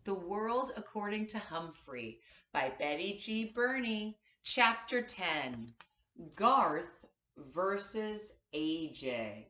The World According to Humphrey by Betty G. Burney. Chapter 10. Garth versus AJ.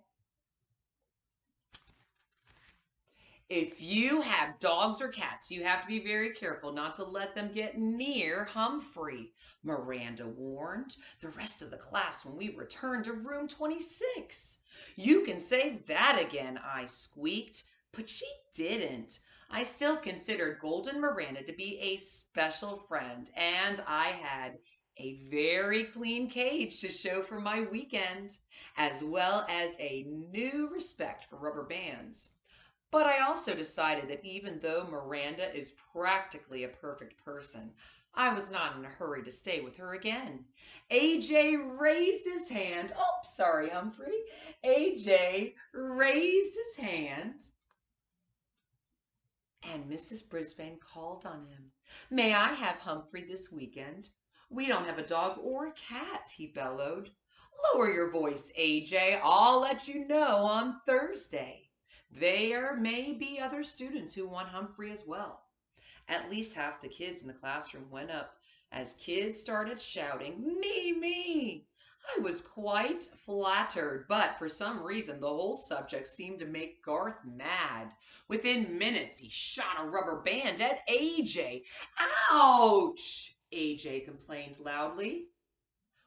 If you have dogs or cats, you have to be very careful not to let them get near Humphrey, Miranda warned the rest of the class when we returned to room 26. You can say that again, I squeaked, but she didn't. I still considered Golden Miranda to be a special friend, and I had a very clean cage to show for my weekend, as well as a new respect for rubber bands. But I also decided that even though Miranda is practically a perfect person, I was not in a hurry to stay with her again. AJ raised his hand. Oh, sorry, Humphrey. AJ raised his hand, and Mrs. Brisbane called on him. May I have Humphrey this weekend? We don't have a dog or a cat, he bellowed. Lower your voice, AJ. I'll let you know on Thursday. There may be other students who want Humphrey as well. At least half the kids in the classroom went up as kids started shouting, me, me. I was quite flattered, but for some reason the whole subject seemed to make Garth mad. Within minutes, he shot a rubber band at AJ. Ouch! AJ complained loudly.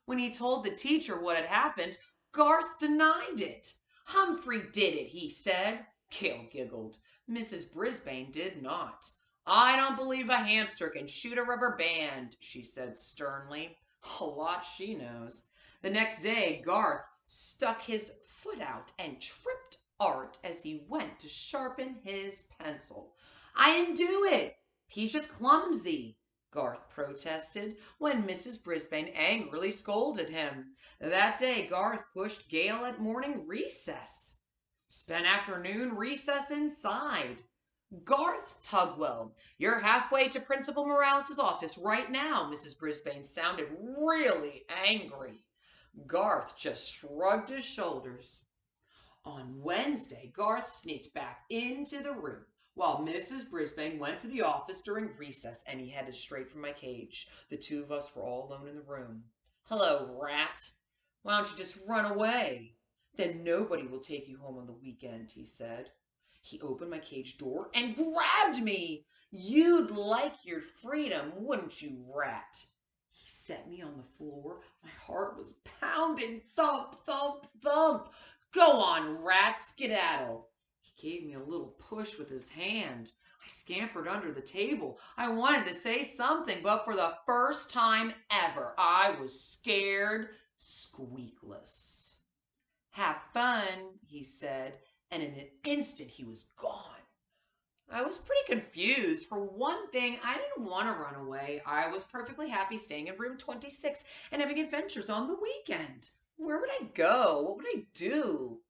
When he told the teacher what had happened, Garth denied it. Humphrey did it, he said. Gail giggled. Mrs. Brisbane did not. I don't believe a hamster can shoot a rubber band, she said sternly. A lot she knows. The next day, Garth stuck his foot out and tripped Art as he went to sharpen his pencil. I didn't do it. He's just clumsy, Garth protested when Mrs. Brisbane angrily scolded him. That day, Garth pushed Gail at morning recess. Spent afternoon recess inside. Garth Tugwell, you're halfway to Principal Morales' office right now, Mrs. Brisbane sounded really angry. Garth just shrugged his shoulders. On Wednesday, Garth sneaked back into the room while Mrs. Brisbane went to the office during recess, and he headed straight for my cage. The two of us were all alone in the room. Hello, rat. Why don't you just run away? Then nobody will take you home on the weekend, he said. He opened my cage door and grabbed me. You'd like your freedom, wouldn't you, rat? He set me on the floor. My heart was pounding. Thump, thump, thump. Go on, rat, skedaddle. He gave me a little push with his hand. I scampered under the table. I wanted to say something, but for the first time ever, I was scared squeakless. Have fun, he said, and in an instant he was gone. I was pretty confused. For one thing, I didn't want to run away. I was perfectly happy staying in room 26 and having adventures on the weekend. Where would I go? What would I do?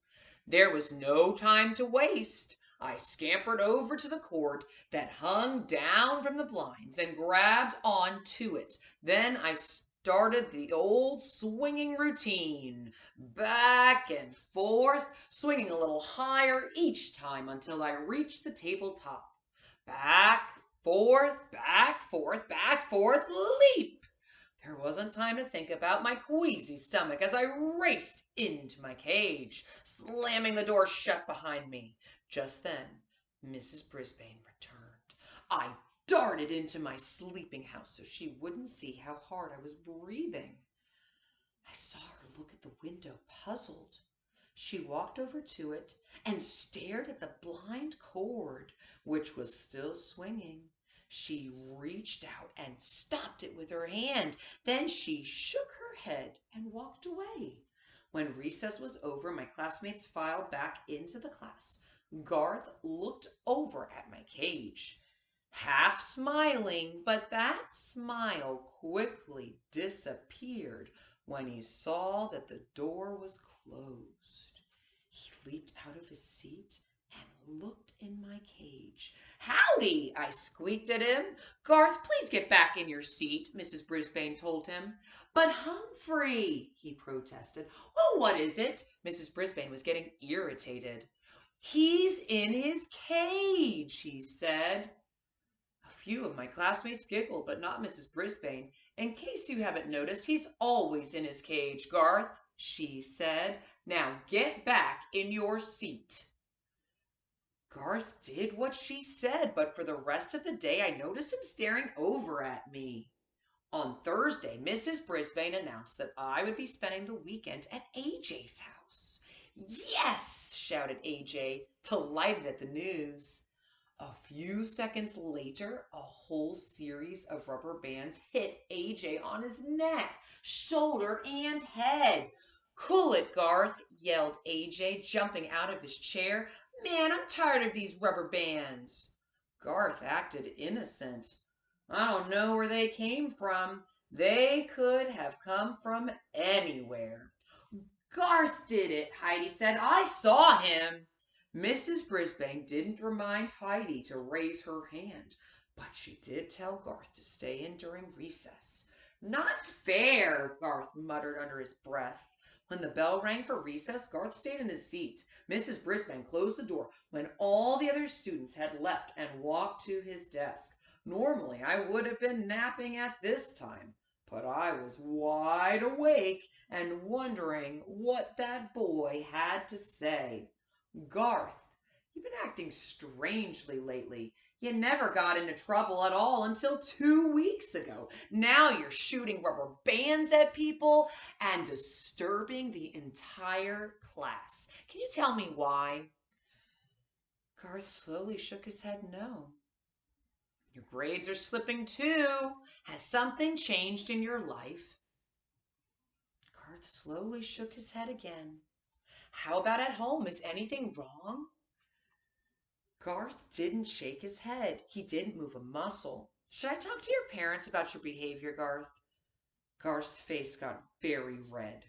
There was no time to waste. I scampered over to the cord that hung down from the blinds and grabbed onto it. Then I started the old swinging routine, back and forth, swinging a little higher each time until I reached the tabletop. Back, forth, back, forth, back, forth, leap! There wasn't time to think about my queasy stomach as I raced into my cage, slamming the door shut behind me. Just then, Mrs. Brisbane returned. I darted into my sleeping house so she wouldn't see how hard I was breathing. I saw her look at the window, puzzled. She walked over to it and stared at the blind cord, which was still swinging. She reached out and stopped it with her hand. Then she shook her head and walked away. When recess was over, my classmates filed back into the class. Garth looked over at my cage, half smiling, but that smile quickly disappeared when he saw that the door was closed. He leaped out of his seat and looked in my cage. Howdy, I squeaked at him. Garth, please get back in your seat, Mrs. Brisbane told him. But Humphrey, he protested. Well, what is it? Mrs. Brisbane was getting irritated. He's in his cage, he said. A few of my classmates giggled, but not Mrs. Brisbane. In case you haven't noticed, he's always in his cage, Garth, she said. Now get back in your seat. Garth did what she said, but for the rest of the day I noticed him staring over at me. On Thursday, Mrs. Brisbane announced that I would be spending the weekend at AJ's house. Yes, shouted AJ, delighted at the news. A few seconds later, a whole series of rubber bands hit AJ on his neck, shoulder, and head. Cool it, Garth, yelled AJ, jumping out of his chair. Man, I'm tired of these rubber bands. Garth acted innocent. I don't know where they came from. They could have come from anywhere. Garth did it, Heidi said. I saw him. Mrs. Brisbane didn't remind Heidi to raise her hand, but she did tell Garth to stay in during recess. Not fair, Garth muttered under his breath. When the bell rang for recess, Garth stayed in his seat. Mrs. Brisbane closed the door when all the other students had left and walked to his desk. Normally, I would have been napping at this time, but I was wide awake and wondering what that boy had to say. Garth, you've been acting strangely lately. You never got into trouble at all until 2 weeks ago. Now you're shooting rubber bands at people and disturbing the entire class. Can you tell me why? Garth slowly shook his head no. Your grades are slipping too. Has something changed in your life? Garth slowly shook his head again. How about at home? Is anything wrong? Garth didn't shake his head. He didn't move a muscle. Should I talk to your parents about your behavior, Garth? Garth's face got very red.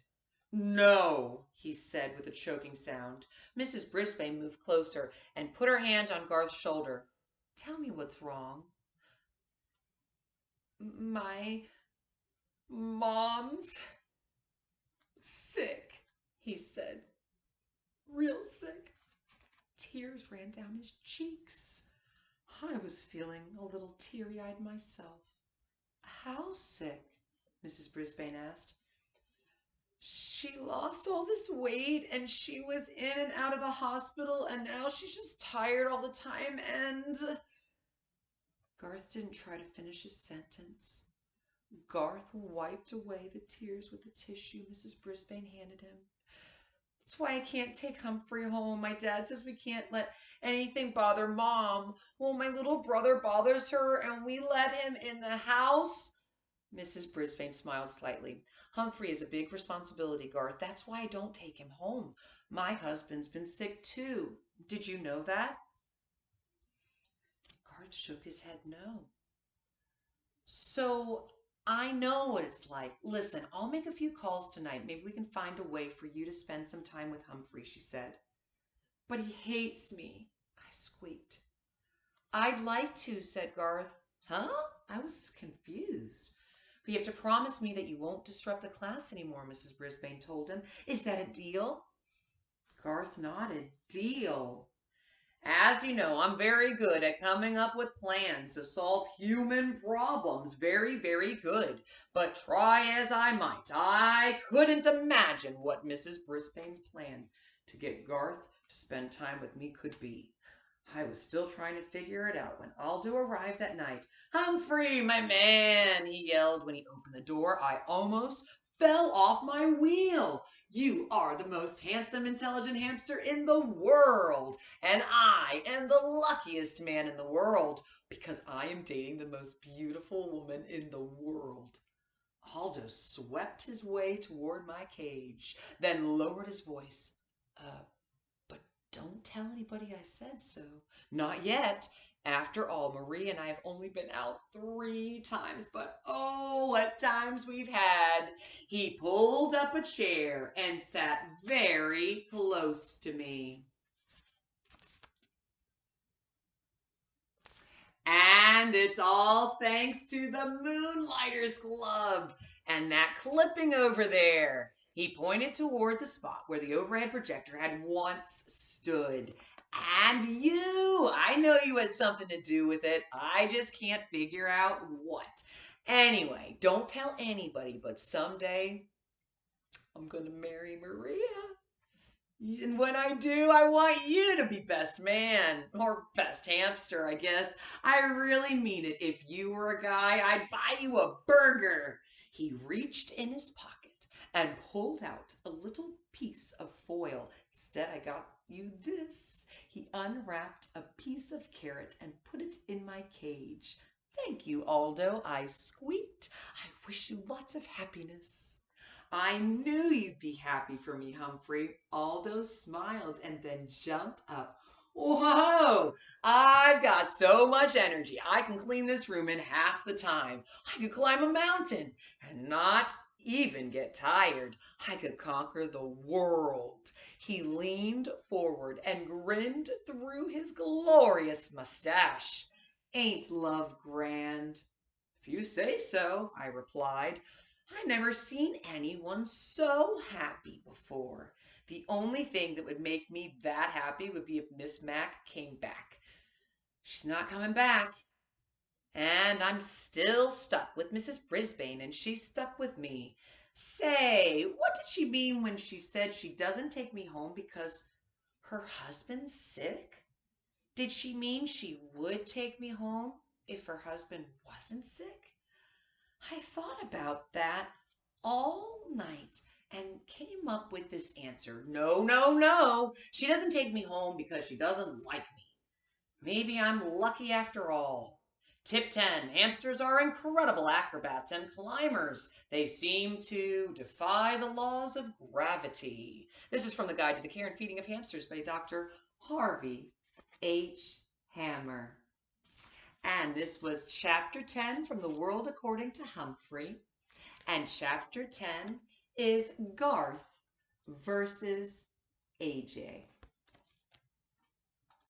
No, he said with a choking sound. Mrs. Brisbane moved closer and put her hand on Garth's shoulder. Tell me what's wrong. My mom's sick, he said. Real sick. Tears ran down his cheeks. I was feeling a little teary-eyed myself. How sick? Mrs. Brisbane asked. She lost all this weight and she was in and out of the hospital and now she's just tired all the time and... Garth didn't try to finish his sentence. Garth wiped away the tears with the tissue Mrs. Brisbane handed him. That's why I can't take Humphrey home. My dad says we can't let anything bother Mom. Well, my little brother bothers her and we let him in the house. Mrs. Brisbane smiled slightly. Humphrey is a big responsibility, Garth. That's why I don't take him home. My husband's been sick too. Did you know that? Garth shook his head no. So I know what it's like. Listen, I'll make a few calls tonight. Maybe we can find a way for you to spend some time with Humphrey, she said. But he hates me, I squeaked. I'd like to, said Garth. Huh? I was confused. But you have to promise me that you won't disrupt the class anymore, Mrs. Brisbane told him. Is that a deal? Garth nodded. Deal. As you know, I'm very good at coming up with plans to solve human problems. Very, very good. But try as I might, I couldn't imagine what Mrs. Brisbane's plan to get Garth to spend time with me could be. I was still trying to figure it out when Aldo arrived that night. Humphrey, my man, he yelled when he opened the door. I almost fell off my wheel. You are the most handsome, intelligent hamster in the world. And I am the luckiest man in the world because I am dating the most beautiful woman in the world. Aldo swept his way toward my cage, then lowered his voice. But don't tell anybody I said so. Not yet. After all, Marie and I have only been out 3 times, but oh, what times we've had. He pulled up a chair and sat very close to me. And it's all thanks to the Moonlighters Club and that clipping over there. He pointed toward the spot where the overhead projector had once stood. And you. I know you had something to do with it. I just can't figure out what. Anyway, don't tell anybody, but someday I'm going to marry Maria. And when I do, I want you to be best man or best hamster, I guess. I really mean it. If you were a guy, I'd buy you a burger. He reached in his pocket and pulled out a little piece of foil. Instead, I got you this. He unwrapped a piece of carrot and put it in my cage. Thank you, Aldo, I squeaked. I wish you lots of happiness. I knew you'd be happy for me, Humphrey. Aldo smiled and then jumped up. Whoa! I've got so much energy. I can clean this room in half the time. I could climb a mountain and not even get tired. I could conquer the world. He leaned forward and grinned through his glorious mustache. Ain't love grand? If you say so, I replied. I never seen anyone so happy before. The only thing that would make me that happy would be if Miss Mac came back. She's not coming back. And I'm still stuck with Mrs. Brisbane, and she's stuck with me. Say, what did she mean when she said she doesn't take me home because her husband's sick? Did she mean she would take me home if her husband wasn't sick? I thought about that all night and came up with this answer. No, no, no. She doesn't take me home because she doesn't like me. Maybe I'm lucky after all. Tip 10. Hamsters are incredible acrobats and climbers. They seem to defy the laws of gravity. This is from the Guide to the Care and Feeding of Hamsters by Dr. Harvey H. Hammer. And this was chapter 10 from The World According to Humphrey. And chapter 10 is Garth versus AJ.